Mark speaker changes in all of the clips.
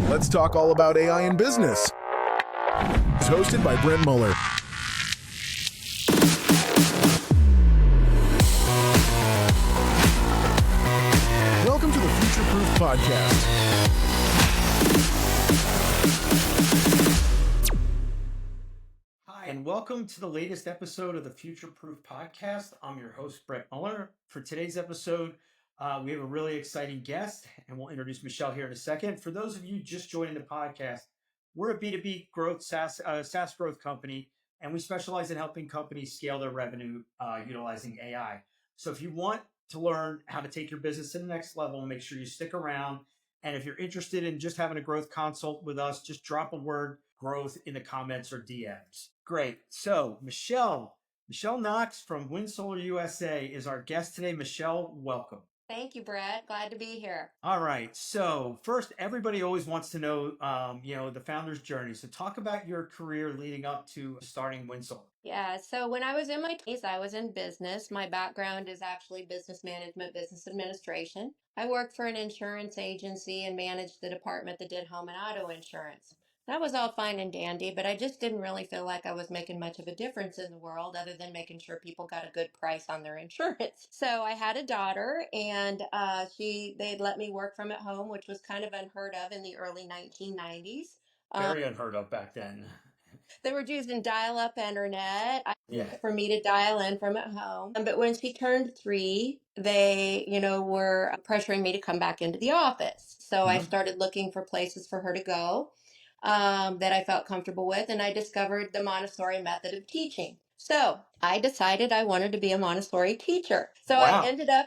Speaker 1: Let's talk all about AI in business. It's hosted by Brent Muller. Welcome to the Future Proof Podcast.
Speaker 2: Hi, and welcome to the latest episode of the Future Proof Podcast. I'm your host, Brent Muller. For today's episode, we have a really exciting guest, and we'll introduce Michelle here in a second. For those of you just joining the podcast, we're a B2B growth SaaS growth company, and we specialize in helping companies scale their revenue utilizing AI. So if you want to learn how to take your business to the next level, make sure you stick around. And if you're interested in just having a growth consult with us, just drop a word growth in the comments or DMs. Great. So Michelle Knox from WindSolar USA is our guest today. Michelle, welcome.
Speaker 3: Thank you, Brett. Glad to be here.
Speaker 2: All right. So first, everybody always wants to know, the founder's journey. So talk about your career leading up to starting WindSolar.
Speaker 3: Yeah, so when I was in my 20s, I was in business. My background is actually business management, business administration. I worked for an insurance agency and managed the department that did home and auto insurance. That was all fine and dandy, but I just didn't really feel like I was making much of a difference in the world other than making sure people got a good price on their insurance. So I had a daughter, and they'd let me work from at home, which was kind of unheard of in the early 1990s.
Speaker 2: Very unheard of back then.
Speaker 3: They were using dial-up internet
Speaker 2: Yeah.
Speaker 3: for me to dial in from at home. But when she turned 3, they, were pressuring me to come back into the office. So I started looking for places for her to go that I felt comfortable with, and I discovered the Montessori method of teaching. So I decided I wanted to be a Montessori teacher. So
Speaker 2: Wow.
Speaker 3: I ended up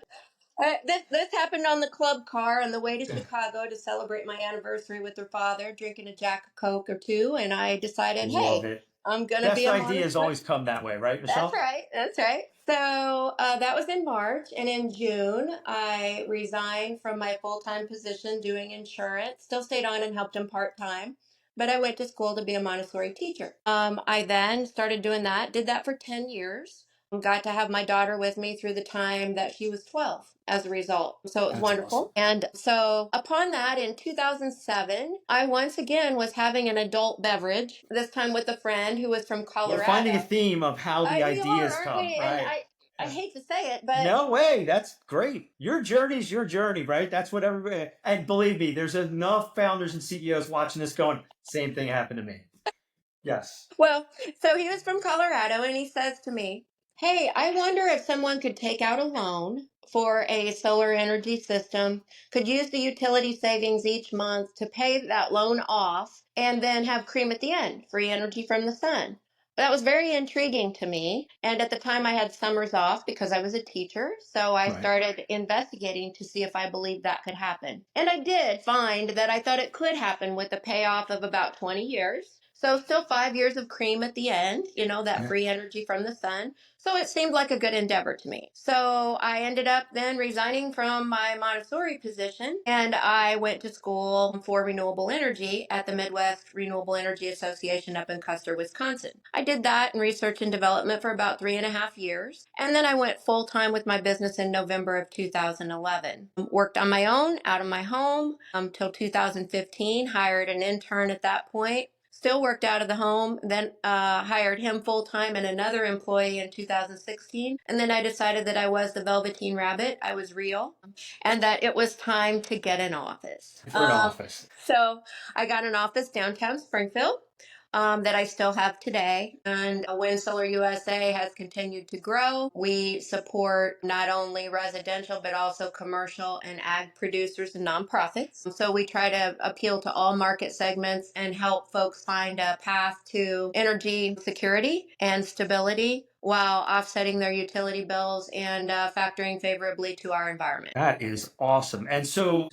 Speaker 3: this happened on the club car on the way to Chicago to celebrate my anniversary with her father, drinking a Jack of Coke or two, and I decided,
Speaker 2: Love
Speaker 3: hey,
Speaker 2: it.
Speaker 3: I'm going to be
Speaker 2: Best
Speaker 3: a
Speaker 2: ideas always come that way, right, Michelle?
Speaker 3: That's right. So that was in March, and in June, I resigned from my full-time position doing insurance. Still stayed on and helped him part-time, but I went to school to be a Montessori teacher. I then started doing that, did that for 10 years. Got to have my daughter with me through the time that she was 12 as a result. So it was
Speaker 2: That's
Speaker 3: wonderful.
Speaker 2: awesome.
Speaker 3: And so upon that, in 2007, I once again was having an adult beverage, this time with a friend who was from Colorado.
Speaker 2: We're finding a theme of how the
Speaker 3: We
Speaker 2: ideas
Speaker 3: are,
Speaker 2: come,
Speaker 3: aren't we?
Speaker 2: right?
Speaker 3: And I hate to say it, but
Speaker 2: No way. That's great. Your journey's your journey, right? That's what everybody, and believe me, there's enough founders and CEOs watching this going, same thing happened to me. Yes.
Speaker 3: well, so he was from Colorado, and he says to me, hey, I wonder if someone could take out a loan for a solar energy system, could use the utility savings each month to pay that loan off, and then have cream at the end, free energy from the sun. That was very intriguing to me. And at the time, I had summers off because I was a teacher. So I started investigating to see if I believed that could happen. And I did find that I thought it could happen with a payoff of about 20 years. So still 5 years of cream at the end, that free energy from the sun. So it seemed like a good endeavor to me. So I ended up then resigning from my Montessori position, and I went to school for renewable energy at the Midwest Renewable Energy Association up in Custer, Wisconsin. I did that in research and development for about 3.5 years. And then I went full time with my business in November of 2011. Worked on my own out of my home until 2015, hired an intern at that point. Still worked out of the home, then hired him full-time and another employee in 2016. And then I decided that I was the Velveteen Rabbit. I was real. And that it was time to get an office.
Speaker 2: For an office.
Speaker 3: So I got an office downtown Springfield that I still have today. And WindSolar USA has continued to grow. We support not only residential, but also commercial and ag producers and nonprofits. So we try to appeal to all market segments and help folks find a path to energy security and stability while offsetting their utility bills and factoring favorably to our environment.
Speaker 2: That is awesome. And so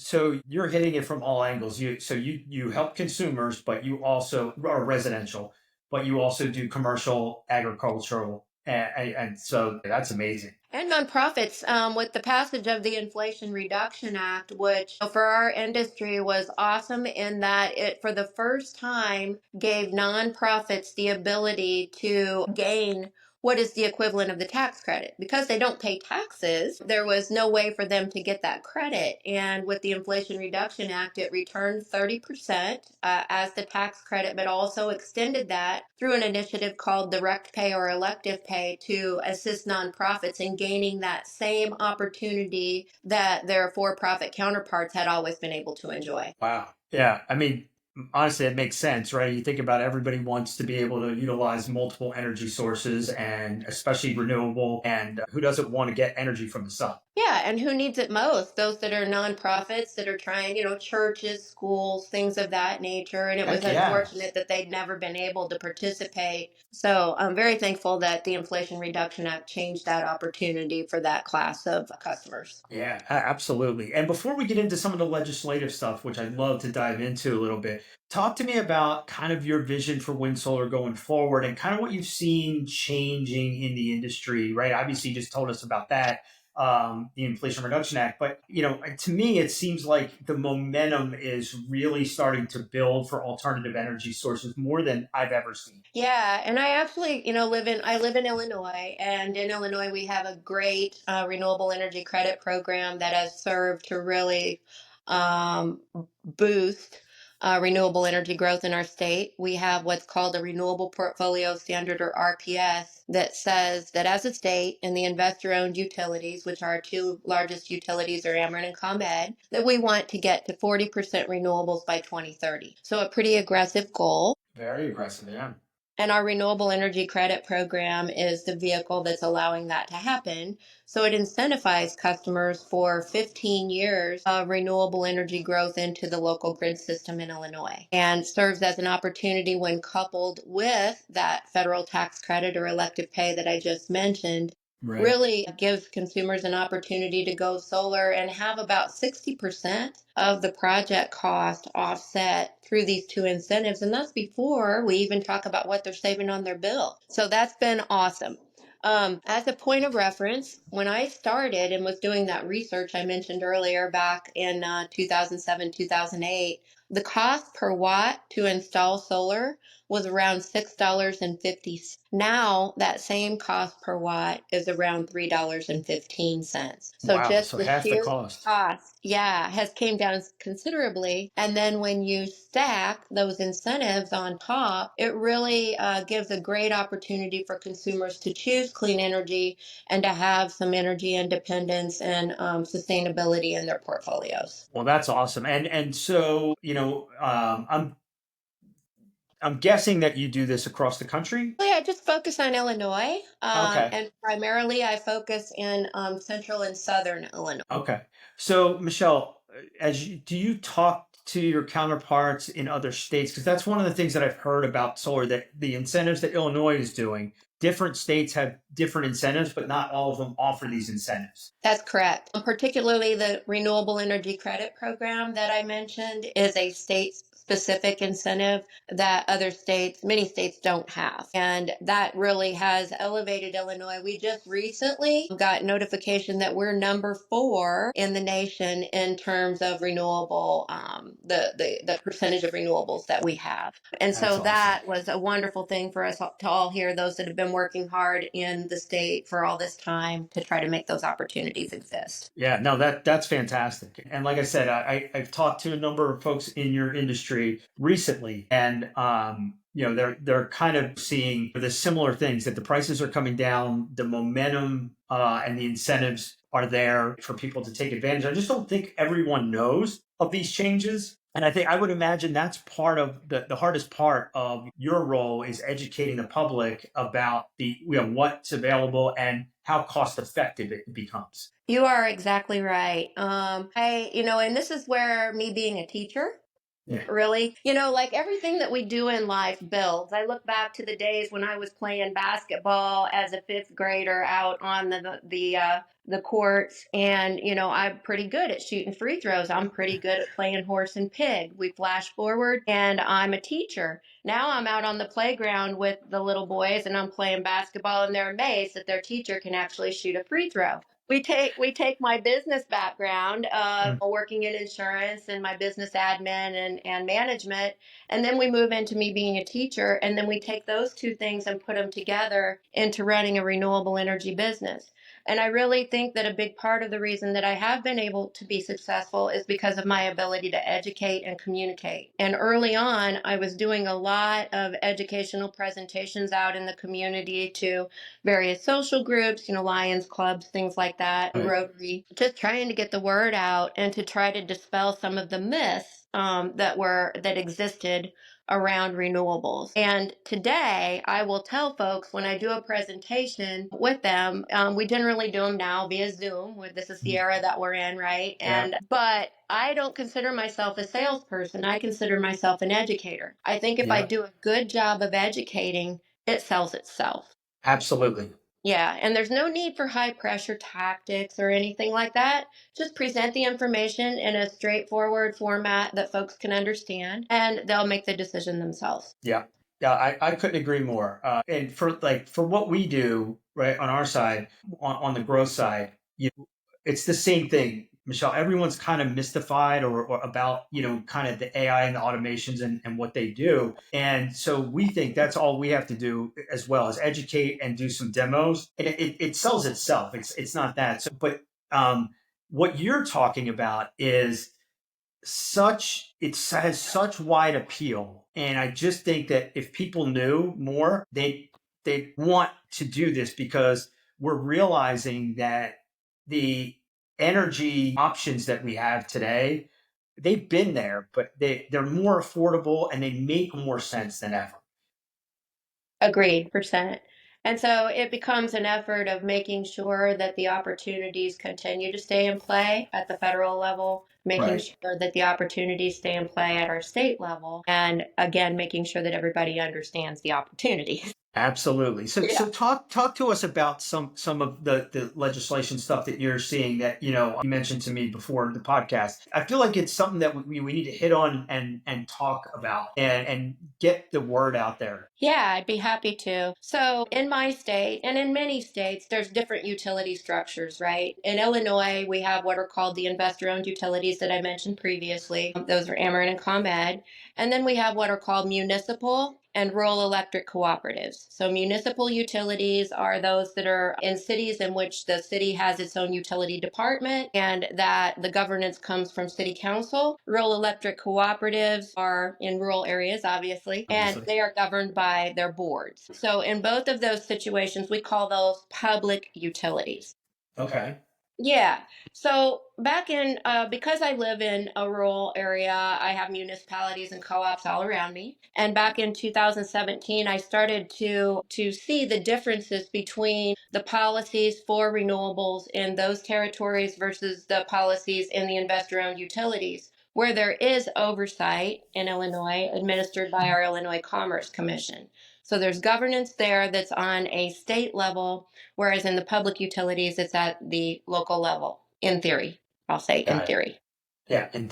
Speaker 2: you're hitting it from all angles. You help consumers, but you also are residential, but you also do commercial, agricultural, and so that's amazing.
Speaker 3: And nonprofits, with the passage of the Inflation Reduction Act, which for our industry was awesome in that it, for the first time, gave nonprofits the ability to gain what is the equivalent of the tax credit? Because they don't pay taxes, there was no way for them to get that credit. And with the Inflation Reduction Act, it returned 30% as the tax credit, but also extended that through an initiative called direct pay or elective pay to assist nonprofits in gaining that same opportunity that their for-profit counterparts had always been able to enjoy.
Speaker 2: Wow. Yeah. I mean, honestly, it makes sense, right? You think about everybody wants to be able to utilize multiple energy sources and especially renewable. And who doesn't want to get energy from the sun?
Speaker 3: Yeah, and who needs it most? Those that are nonprofits that are trying, churches, schools, things of that nature. And it was
Speaker 2: Heck yeah.
Speaker 3: unfortunate that they'd never been able to participate. So I'm very thankful that the Inflation Reduction Act changed that opportunity for that class of customers.
Speaker 2: Yeah, absolutely. And before we get into some of the legislative stuff, which I'd love to dive into a little bit, talk to me about kind of your vision for wind solar going forward and kind of what you've seen changing in the industry, right? Obviously, you just told us about that, the Inflation Reduction Act. But, to me, it seems like the momentum is really starting to build for alternative energy sources more than I've ever seen.
Speaker 3: Yeah, and I actually, I live in Illinois, and in Illinois we have a great renewable energy credit program that has served to really um, boost renewable energy growth in our state. We have what's called a Renewable Portfolio Standard, or RPS, that says that as a state and the investor-owned utilities, which our two largest utilities are Ameren and ComEd, that we want to get to 40% renewables by 2030. So a pretty aggressive goal.
Speaker 2: Very aggressive, yeah.
Speaker 3: And our renewable energy credit program is the vehicle that's allowing that to happen. So it incentivizes customers for 15 years of renewable energy growth into the local grid system in Illinois, and serves as an opportunity when coupled with that federal tax credit or elective pay that I just mentioned.
Speaker 2: Right.
Speaker 3: Really gives consumers an opportunity to go solar and have about 60% of the project cost offset through these two incentives. And that's before we even talk about what they're saving on their bill. So that's been awesome. As a point of reference, when I started and was doing that research I mentioned earlier back in 2007, 2008, the cost per watt to install solar was around $6.50. Now that same cost per watt is around $3.15. So
Speaker 2: Wow.
Speaker 3: just
Speaker 2: So
Speaker 3: the
Speaker 2: half the
Speaker 3: sheer
Speaker 2: cost.
Speaker 3: cost, yeah, has came down considerably. And then when you stack those incentives on top, it really gives a great opportunity for consumers to choose clean energy and to have some energy independence and sustainability in their portfolios.
Speaker 2: Well, that's awesome. And so, I'm guessing that you do this across the country.
Speaker 3: Really, I just focus on Illinois,
Speaker 2: Okay.
Speaker 3: and primarily I focus in central and southern Illinois.
Speaker 2: Okay. So, Michelle, do you talk to your counterparts in other states? Because that's one of the things that I've heard about solar, that the incentives that Illinois is doing, different states have different incentives, but not all of them offer these incentives.
Speaker 3: That's correct. Particularly the Renewable Energy Credit Program that I mentioned is a state-specific incentive that many states don't have. And that really has elevated Illinois. We just recently got notification that we're number 4 in the nation in terms of renewable, the percentage of renewables that we have. And
Speaker 2: That's
Speaker 3: so
Speaker 2: awesome.
Speaker 3: that was a wonderful thing for us to all hear, those that have been working hard in the state for all this time to try to make those opportunities exist.
Speaker 2: Yeah, no, that's fantastic. And like I said, I've talked to a number of folks in your industry recently, and they're kind of seeing the similar things, that the prices are coming down, the momentum and the incentives are there for people to take advantage. I just don't think everyone knows of these changes. And I would imagine that's part of the hardest part of your role, is educating the public about what's available and how cost effective it becomes.
Speaker 3: You are exactly right. And this is where me being a teacher,
Speaker 2: Yeah.
Speaker 3: really, like everything that we do in life builds. I look back to the days when I was playing basketball as a fifth grader out on the courts, and I'm pretty good at shooting free throws. I'm pretty good at playing horse and pig. We flash forward, and I'm a teacher. Now I'm out on the playground with the little boys, and I'm playing basketball, and they're amazed that their teacher can actually shoot a free throw. we take my business background of
Speaker 2: Mm.
Speaker 3: working in insurance and my business admin and management, and then we move into me being a teacher, and then we take those two things and put them together into running a renewable energy business. And I really think that a big part of the reason that I have been able to be successful is because of my ability to educate and communicate. And early on, I was doing a lot of educational presentations out in the community to various social groups, Lions clubs, things like that,
Speaker 2: Right.
Speaker 3: Rotary, just trying to get the word out and to try to dispel some of the myths that existed around renewables. And today, I will tell folks when I do a presentation with them, we generally do them now via Zoom. This is the era that we're in, right?
Speaker 2: Yeah.
Speaker 3: But I don't consider myself a salesperson. I consider myself an educator. I think if I
Speaker 2: Yeah.
Speaker 3: do a good job of educating, it sells itself.
Speaker 2: Absolutely.
Speaker 3: Yeah, and there's no need for high pressure tactics or anything like that. Just present the information in a straightforward format that folks can understand, and they'll make the decision themselves.
Speaker 2: Yeah. Yeah, I couldn't agree more. And for what we do, right, on our side, on the growth side, it's the same thing, Michelle. Everyone's kind of mystified or about, kind of the AI and the automations and what they do. And so we think that's all we have to do as well as educate and do some demos. And it sells itself. It's not that. So, but what you're talking about is it has such wide appeal, and I just think that if people knew more, they want to do this because we're realizing that the energy options that we have today, they've been there, but they're more affordable and they make more sense than ever.
Speaker 3: Agreed, percent. And so it becomes an effort of making sure that the opportunities continue to stay in play at the federal level, making
Speaker 2: Right.
Speaker 3: sure that the opportunities stay in play at our state level, and again, making sure that everybody understands the opportunities.
Speaker 2: Absolutely. So
Speaker 3: Yeah.
Speaker 2: talk to us about some of the legislation stuff that you're seeing that you mentioned to me before the podcast. I feel like it's something that we need to hit on and talk about and get the word out there.
Speaker 3: Yeah, I'd be happy to. So, in my state and in many states, there's different utility structures, right? In Illinois, we have what are called the investor owned utilities that I mentioned previously. Those are Ameren and ComEd. And then we have what are called municipal and rural electric cooperatives. So, municipal utilities are those that are in cities in which the city has its own utility department and that the governance comes from city council. Rural electric cooperatives are in rural areas, obviously, and they are governed by their boards. So, in both of those situations, we call those public utilities.
Speaker 2: Okay.
Speaker 3: Yeah. So because I live in a rural area, I have municipalities and co-ops all around me. And back in 2017, I started to see the differences between the policies for renewables in those territories versus the policies in the investor-owned utilities, where there is oversight in Illinois administered by our Illinois Commerce Commission. So there's governance there that's on a state level, whereas in the public utilities, it's at the local level, in theory. I'll say in
Speaker 2: Got it.
Speaker 3: theory.
Speaker 2: Yeah. And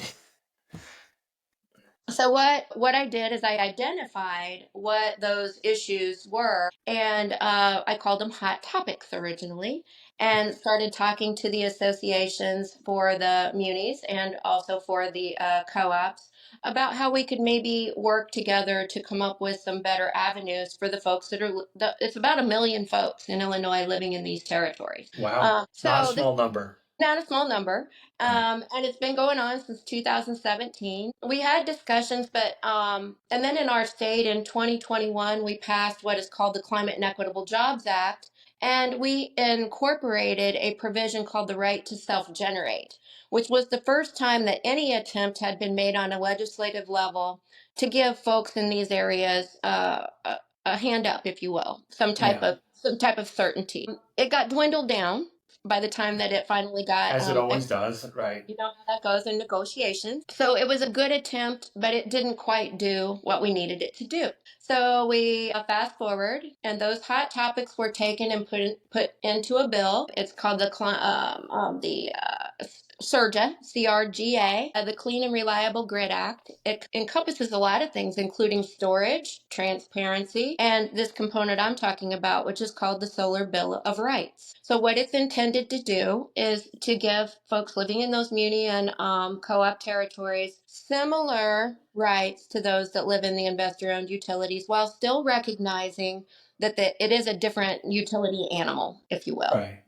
Speaker 3: So what I did is I identified what those issues were, and I called them hot topics originally, and started talking to the associations for the munis and also for the co-ops about how we could maybe work together to come up with some better avenues for the folks that are. It's about 1 million folks in Illinois living in these territories.
Speaker 2: wow, not a
Speaker 3: So this
Speaker 2: small number.
Speaker 3: not a small number.
Speaker 2: Right.
Speaker 3: And it's been going on since 2017. We had discussions, and then in our state in 2021, we passed what is called the Climate and Equitable Jobs Act, and we incorporated a provision called the right to self generate, which was the first time that any attempt had been made on a legislative level to give folks in these areas a hand up, if you will,
Speaker 2: Yeah.
Speaker 3: some type of certainty. It got dwindled down by the time that it finally got
Speaker 2: As it always does. Right.
Speaker 3: you know how that goes in negotiations. So it was a good attempt, but it didn't quite do what we needed it to do. So we fast forward, and those hot topics were taken and put into a bill. It's called the CRGA, CRGA, the Clean and Reliable Grid Act. It encompasses a lot of things, including storage, transparency, and this component I'm talking about, which is called the Solar Bill of Rights. So what it's intended to do is to give folks living in those muni and co-op territories similar rights to those that live in the investor-owned utilities, while still recognizing that it is a different utility animal, if you will.
Speaker 2: Right.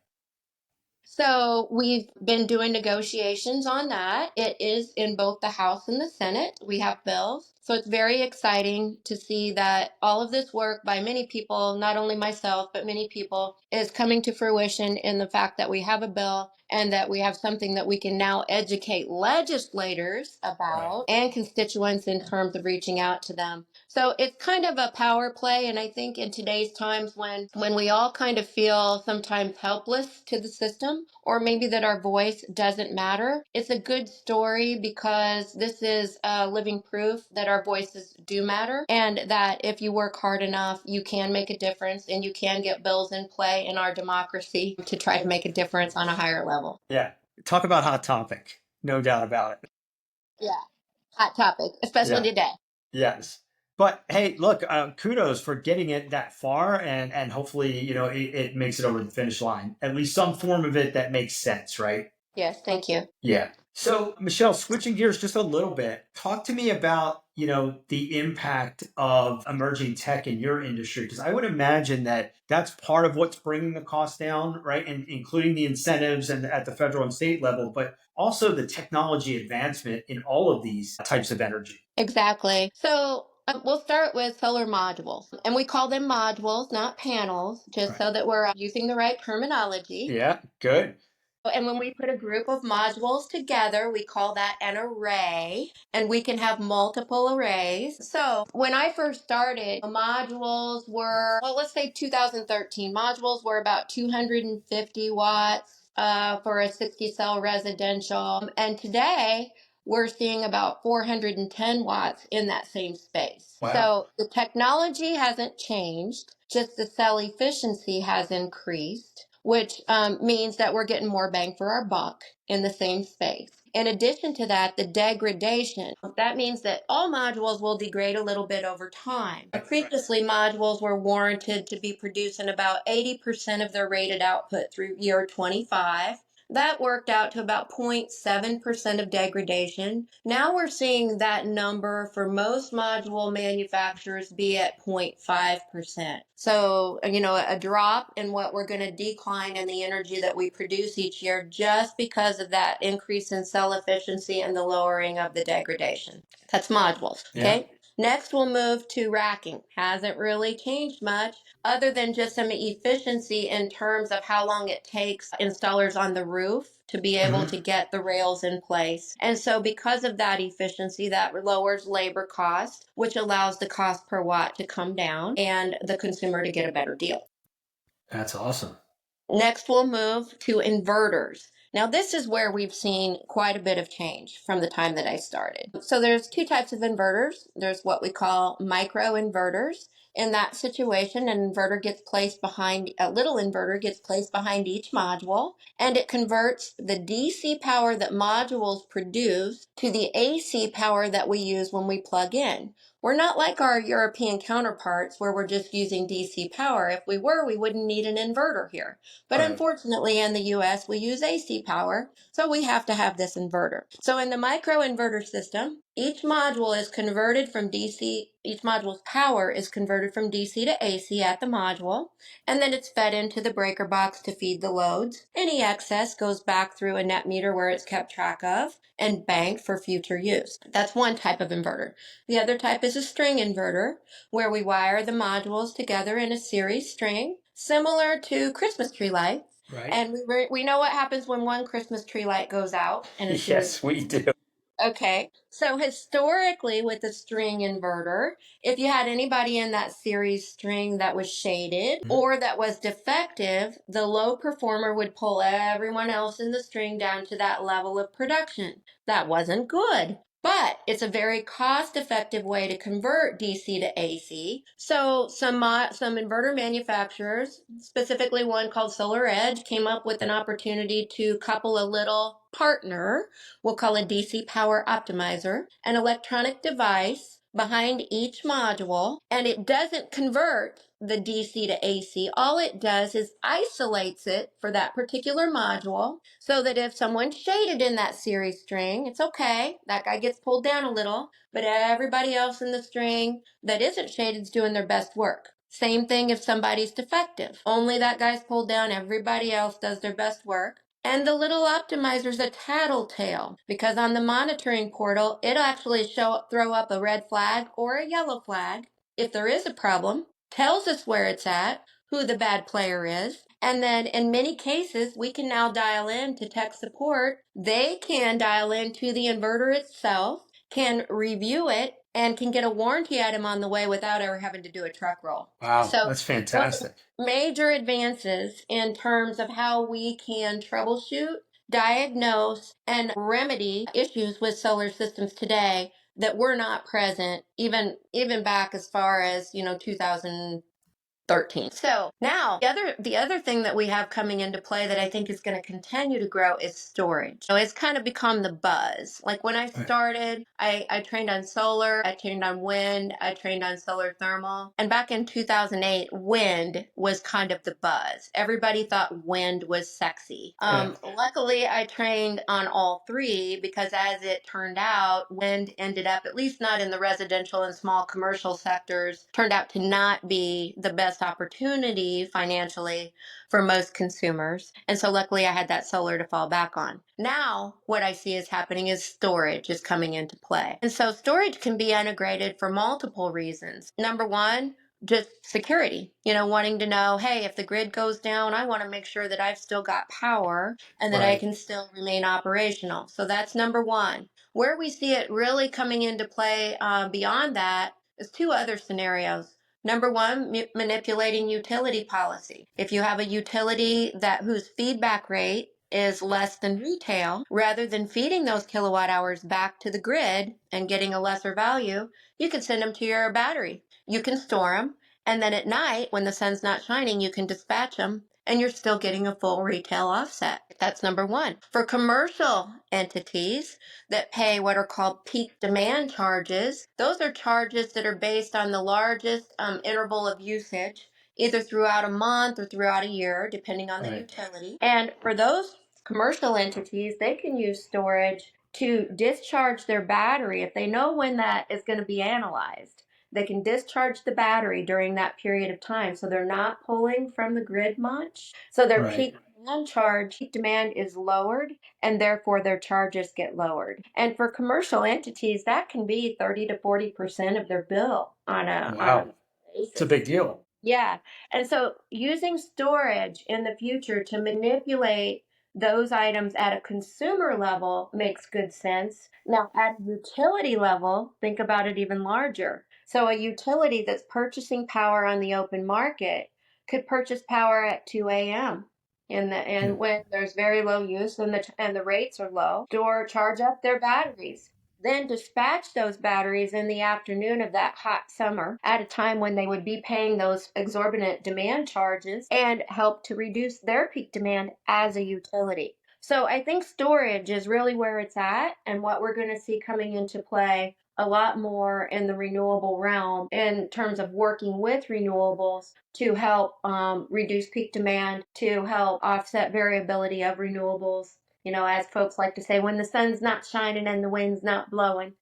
Speaker 3: So we've been doing negotiations on that. It is in both the House and the Senate. We have bills. So it's very exciting to see that all of this work by many people, not only myself, but many people, is coming to fruition in the fact that we have a bill and that we have something that we can now educate legislators about and constituents in terms of reaching out to them. So it's kind of a power play. And I think in today's times when we all kind of feel sometimes helpless to the system, or maybe that our voice doesn't matter, it's a good story because this is living proof that our voices do matter and that if you work hard enough, you can make a difference and you can get bills in play in our democracy to try to make a difference on a higher level.
Speaker 2: Yeah. Talk about hot topic. No doubt about it.
Speaker 3: Yeah. Hot topic, especially today.
Speaker 2: Yes. But hey, look, kudos for getting it that far, and hopefully, it makes it over the finish line. At least some form of it that makes sense, right?
Speaker 3: Yes, thank you.
Speaker 2: Yeah. So, Michelle, switching gears just a little bit, talk to me about, the impact of emerging tech in your industry, because I would imagine that that's part of what's bringing the cost down, right? And including the incentives and at the federal and state level, but also the technology advancement in all of these types of energy.
Speaker 3: Exactly. So we'll start with solar modules. And we call them modules, not panels, just so that we're using the right terminology.
Speaker 2: Yeah, good.
Speaker 3: And when we put a group of modules together, we call that an array, and we can have multiple arrays. So when I first started, modules were, well, let's say 2013, modules were about 250 watts for a 60 cell residential. And today, we're seeing about 410 watts in that same space.
Speaker 2: Wow.
Speaker 3: So the technology hasn't changed, just the cell efficiency has increased, which means that we're getting more bang for our buck in the same space. In addition to that, the degradation, that means that all modules will degrade a little bit over time. Previously, modules were warranted to be producing about 80% of their rated output through year 25. That worked out to about 0.7% of degradation. Now we're seeing that number for most module manufacturers be at 0.5%. So, a drop in what we're going to decline in the energy that we produce each year just because of that increase in cell efficiency and the lowering of the degradation. That's modules, okay? Yeah. Next, we'll move to racking. Hasn't really changed much other than just some efficiency in terms of how long it takes installers on the roof to be able to get the rails in place. And so because of that efficiency, that lowers labor cost, which allows the cost per watt to come down and the consumer to get a better deal.
Speaker 2: That's awesome.
Speaker 3: Next, we'll move to inverters. Now, this is where we've seen quite a bit of change from the time that I started. So there's two types of inverters. There's what we call micro inverters. In that situation, a little inverter gets placed behind each module, and it converts the DC power that modules produce to the AC power that we use when we plug in. We're not like our European counterparts where we're just using DC power. If we were, we wouldn't need an inverter here. But unfortunately, in the US, we use AC power, so we have to have this inverter. So in the microinverter system, each module's power is converted from DC to AC at the module, and then it's fed into the breaker box to feed the loads. Any excess goes back through a net meter where it's kept track of and banked for future use. That's one type of inverter. The other type is a string inverter, where we wire the modules together in a series string, similar to Christmas tree lights.
Speaker 2: Right.
Speaker 3: And we know what happens when one Christmas tree light goes out. And
Speaker 2: Yes, we do.
Speaker 3: Okay, so historically with the string inverter, if you had anybody in that series string that was shaded or that was defective, the low performer would pull everyone else in the string down to that level of production. That wasn't good. but it's a very cost-effective way to convert DC to AC. So some inverter manufacturers, specifically one called Solar Edge, came up with an opportunity to couple a little partner, we'll call a DC power optimizer, an electronic device behind each module, and it doesn't convert the DC to AC. All it does is isolates it for that particular module so that if someone's shaded in that series string, it's okay. That guy gets pulled down a little, but everybody else in the string that isn't shaded is doing their best work. Same thing if somebody's defective. Only that guy's pulled down, everybody else does their best work. And the little optimizer's a tattletale because on the monitoring portal, it'll actually throw up a red flag or a yellow flag if there is a problem, tells us where it's at, who the bad player is, and then in many cases, we can now dial in to tech support. They can dial into the inverter itself, can review it, and can get a warranty item on the way without ever having to do a truck roll.
Speaker 2: Wow,
Speaker 3: So
Speaker 2: that's fantastic.
Speaker 3: major advances in terms of how we can troubleshoot, diagnose, and remedy issues with solar systems today that were not present even back as far as 2013. So now the other thing that we have coming into play that I think is going to continue to grow is storage. So it's kind of become the buzz. Like when I started, I trained on solar, I trained on wind, I trained on solar thermal. And back in 2008, wind was kind of the buzz. Everybody thought wind was sexy. Luckily, I trained on all three because as it turned out, wind ended up, at least not in the residential and small commercial sectors, turned out to not be the best opportunity financially for most consumers. And so luckily I had that solar to fall back on. Now what I see is happening is storage is coming into play. And so storage can be integrated for multiple reasons. Number one, just security, wanting to know, hey, if the grid goes down, I want to make sure that I've still got power and that I can still remain operational. So that's number one. Where we see it really coming into play beyond that is two other scenarios. Number one, manipulating utility policy. If you have a utility whose feedback rate is less than retail, rather than feeding those kilowatt hours back to the grid and getting a lesser value, you can send them to your battery. You can store them, and then at night, when the sun's not shining, you can dispatch them, and you're still getting a full retail offset. That's number one. For commercial entities that pay what are called peak demand charges, those are charges that are based on the largest interval of usage, either throughout a month or throughout a year, depending on the utility. And for those commercial entities, they can use storage to discharge their battery if they know when that is going to be analyzed. They can discharge the battery during that period of time, so they're not pulling from the grid much. So their peak demand is lowered, and therefore their charges get lowered. And for commercial entities, that can be 30 to 40% of their bill on a basis.
Speaker 2: It's a big deal.
Speaker 3: Yeah. And so using storage in the future to manipulate those items at a consumer level makes good sense. Now, at a utility level, think about it even larger. So a utility that's purchasing power on the open market could purchase power at 2 a.m. When there's very low use and the rates are low, or charge up their batteries. Then dispatch those batteries in the afternoon of that hot summer at a time when they would be paying those exorbitant demand charges and help to reduce their peak demand as a utility. So I think storage is really where it's at and what we're going to see coming into play a lot more in the renewable realm in terms of working with renewables to help reduce peak demand, to help offset variability of renewables. As folks like to say, when the sun's not shining and the wind's not blowing.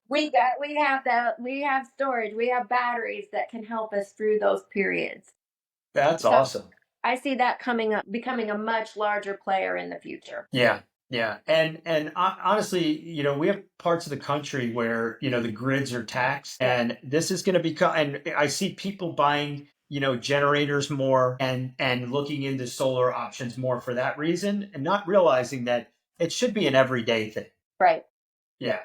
Speaker 3: we have storage, we have batteries that can help us through those periods.
Speaker 2: That's awesome.
Speaker 3: I see that becoming a much larger player in the future.
Speaker 2: Yeah. And honestly, we have parts of the country where, the grids are taxed, and this is going to become, and I see people buying generators more and looking into solar options more for that reason, and not realizing that it should be an everyday thing.
Speaker 3: Right.
Speaker 2: Yeah.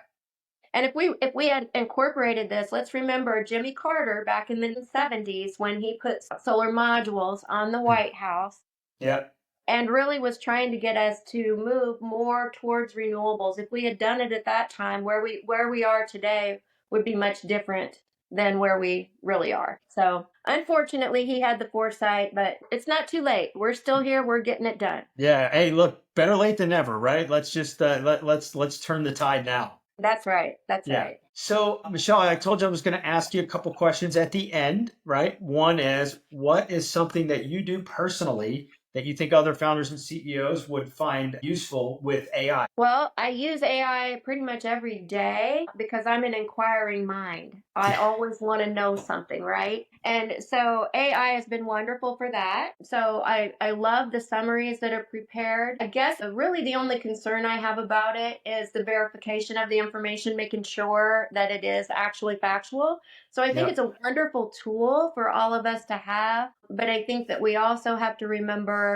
Speaker 3: And if we had incorporated this, let's remember Jimmy Carter back in the 70s when he put solar modules on the White House.
Speaker 2: Yeah.
Speaker 3: and really was trying to get us to move more towards renewables. If we had done it at that time, where we are today would be much different than where we really are. So unfortunately, he had the foresight, but it's not too late. We're still here. We're getting it done.
Speaker 2: Yeah. Hey, look, better late than never, right? Let's just let's turn the tide now.
Speaker 3: That's right. That's
Speaker 2: Yeah.
Speaker 3: right.
Speaker 2: So, Michelle, I told you I was going to ask you a couple questions at the end, right? One is, what is something that you do personally that you think other founders and CEOs would find useful with AI?
Speaker 3: Well, I use AI pretty much every day because I'm an inquiring mind. I always want to know something, right? And so AI has been wonderful for that. So I love the summaries that are prepared. I guess really the only concern I have about it is the verification of the information, making sure that it is actually factual. So I think
Speaker 2: Yeah.
Speaker 3: it's a wonderful tool for all of us to have. But I think that we also have to remember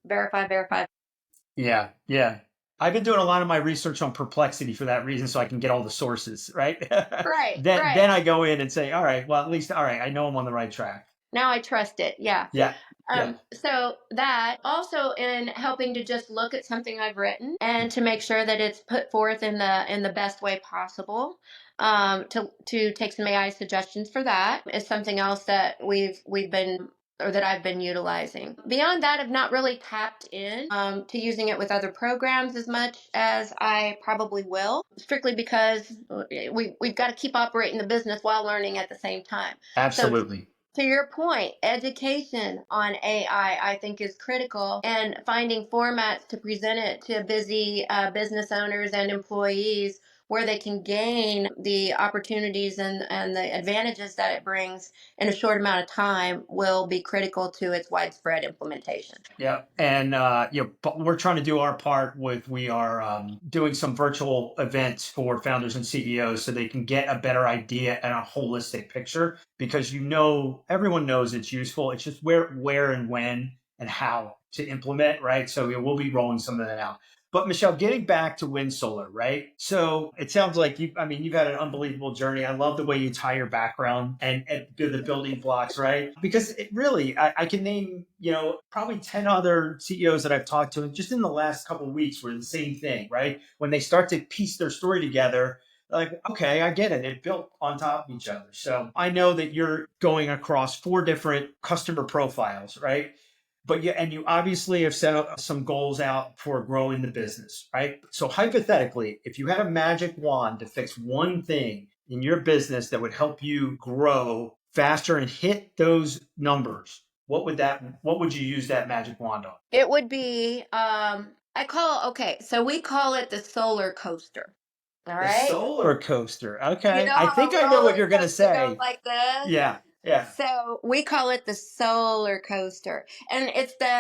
Speaker 3: verify, verify.
Speaker 2: Yeah. Yeah. I've been doing a lot of my research on Perplexity for that reason, so I can get all the sources, right?
Speaker 3: Right,
Speaker 2: Then
Speaker 3: right.
Speaker 2: I go in and say, all right, well, at least, all right, I know I'm on the right track.
Speaker 3: Now I trust it. Yeah.
Speaker 2: Yeah. Yeah.
Speaker 3: So that also in helping to just look at something I've written and to make sure that it's put forth in the best way possible. To take some AI suggestions for that is something else that we've been or that I've been utilizing. Beyond that, I've not really tapped in to using it with other programs as much as I probably will, strictly because we've got to keep operating the business while learning at the same time. So
Speaker 2: Absolutely.
Speaker 3: to your point, education on AI, I think, is critical, and finding formats to present it to busy business owners and employees where they can gain the opportunities and the advantages that it brings in a short amount of time will be critical to its widespread implementation.
Speaker 2: Yeah, and but we're trying to do our part with we are doing some virtual events for founders and CEOs so they can get a better idea and a holistic picture because everyone knows it's useful. It's just where and when and how to implement, right? So we'll be rolling some of that out. But Michelle, getting back to WindSolar, right? So it sounds like you've had an unbelievable journey. I love the way you tie your background and do the building blocks, right? Because it really, I can name, probably 10 other CEOs that I've talked to just in the last couple of weeks were the same thing, right? When they start to piece their story together, like, okay, I get it. It built on top of each other. So I know that you're going across 4 different customer profiles, right? But you obviously have set up some goals out for growing the business, right? So hypothetically, if you had a magic wand to fix one thing in your business that would help you grow faster and hit those numbers, what would you use that magic wand on?
Speaker 3: It would be, so we call it the solar coaster. All
Speaker 2: The
Speaker 3: right.
Speaker 2: solar coaster.
Speaker 3: You
Speaker 2: Okay.
Speaker 3: know
Speaker 2: I
Speaker 3: how
Speaker 2: think
Speaker 3: a
Speaker 2: I know what
Speaker 3: roller
Speaker 2: you're going to
Speaker 3: coaster goes
Speaker 2: say.
Speaker 3: like this?
Speaker 2: Yeah. Yeah.
Speaker 3: So we call it the solar coaster, and it's the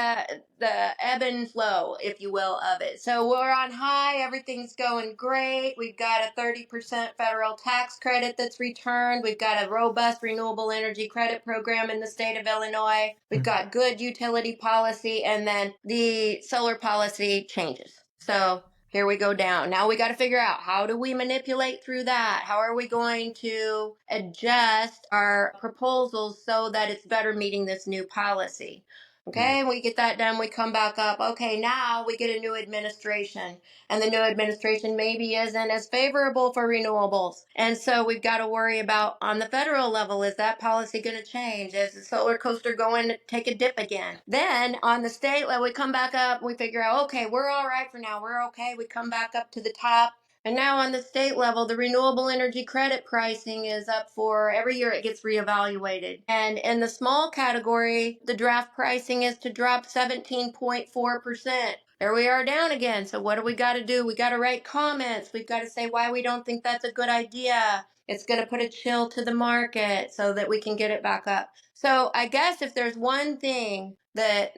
Speaker 3: ebb and flow, if you will, of it. So we're on high, everything's going great. We've got a 30% federal tax credit that's returned. We've got a robust renewable energy credit program in the state of Illinois. We've got good utility policy, and then the solar policy changes. So here we go down. Now we got to figure out, how do we manipulate through that? How are we going to adjust our proposals so that it's better meeting this new policy? Okay, we get that done. We come back up. Okay, now we get a new administration, and the new administration maybe isn't as favorable for renewables. And so we've got to worry about, on the federal level, is that policy going to change? Is the solar coaster going to take a dip again? Then on the state level, we come back up. We figure out, okay, we're all right for now. We're okay. We come back up to the top. And now on the state level, the renewable energy credit pricing is up for every year it gets reevaluated. And in the small category, the draft pricing is to drop 17.4%. There we are down again. So what do we got to do? We got to write comments. We've got to say why we don't think that's a good idea. It's going to put a chill to the market so that we can get it back up. So I guess if there's one thing that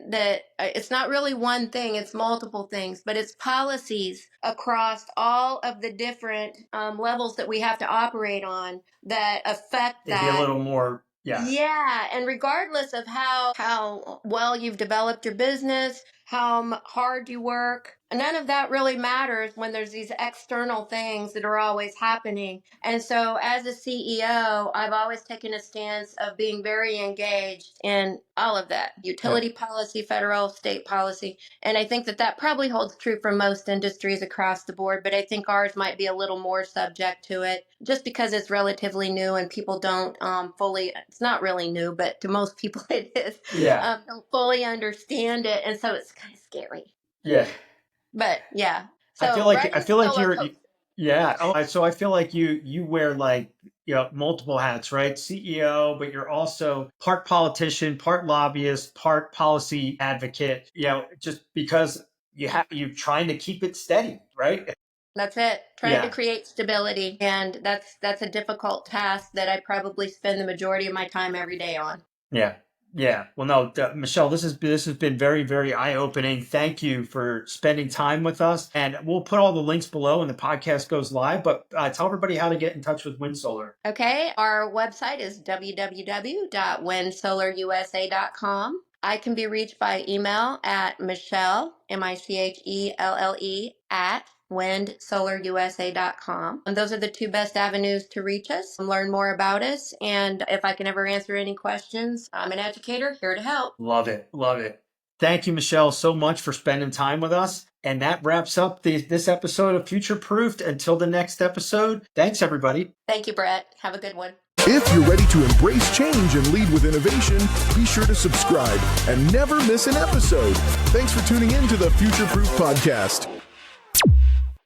Speaker 3: it's not really one thing, it's multiple things, but it's policies across all of the different levels that we have to operate on that affect
Speaker 2: It'd be a
Speaker 3: that.
Speaker 2: little more, yeah.
Speaker 3: Yeah, and regardless of how well you've developed your business, how hard you work, none of that really matters when there's these external things that are always happening. And so as a CEO, I've always taken a stance of being very engaged in all of that, utility policy, federal, state policy. And I think that that probably holds true for most industries across the board, but I think ours might be a little more subject to it just because it's relatively new and people don't fully, it's not really new, but to most people it is, don't fully understand it. And so it's kind of scary.
Speaker 2: Yeah.
Speaker 3: But yeah,
Speaker 2: I feel
Speaker 3: so
Speaker 2: like
Speaker 3: riding the roller coaster.
Speaker 2: So I feel like you wear like, multiple hats, right? CEO, but you're also part politician, part lobbyist, part policy advocate, just because you're trying to keep it steady, right?
Speaker 3: That's it. Trying to
Speaker 2: Yeah.
Speaker 3: create stability, and that's a difficult task that I probably spend the majority of my time every day on.
Speaker 2: Yeah. Yeah. Well, no, Michelle, this has been very, very eye-opening. Thank you for spending time with us. And we'll put all the links below when the podcast goes live, but tell everybody how to get in touch with WindSolar.
Speaker 3: Okay, our website is www.windsolarusa.com. I can be reached by email at Michelle, Michelle, at windsolarusa.com. And those are the two best avenues to reach us and learn more about us. And if I can ever answer any questions, I'm an educator here to help.
Speaker 2: Love it. Love it. Thank you, Michelle, so much for spending time with us. And that wraps up this episode of Future Proofed. Until the next episode, thanks, everybody.
Speaker 3: Thank you, Brett. Have a good one.
Speaker 1: If you're ready to embrace change and lead with innovation, be sure to subscribe and never miss an episode. Thanks for tuning in to the Future Proof Podcast.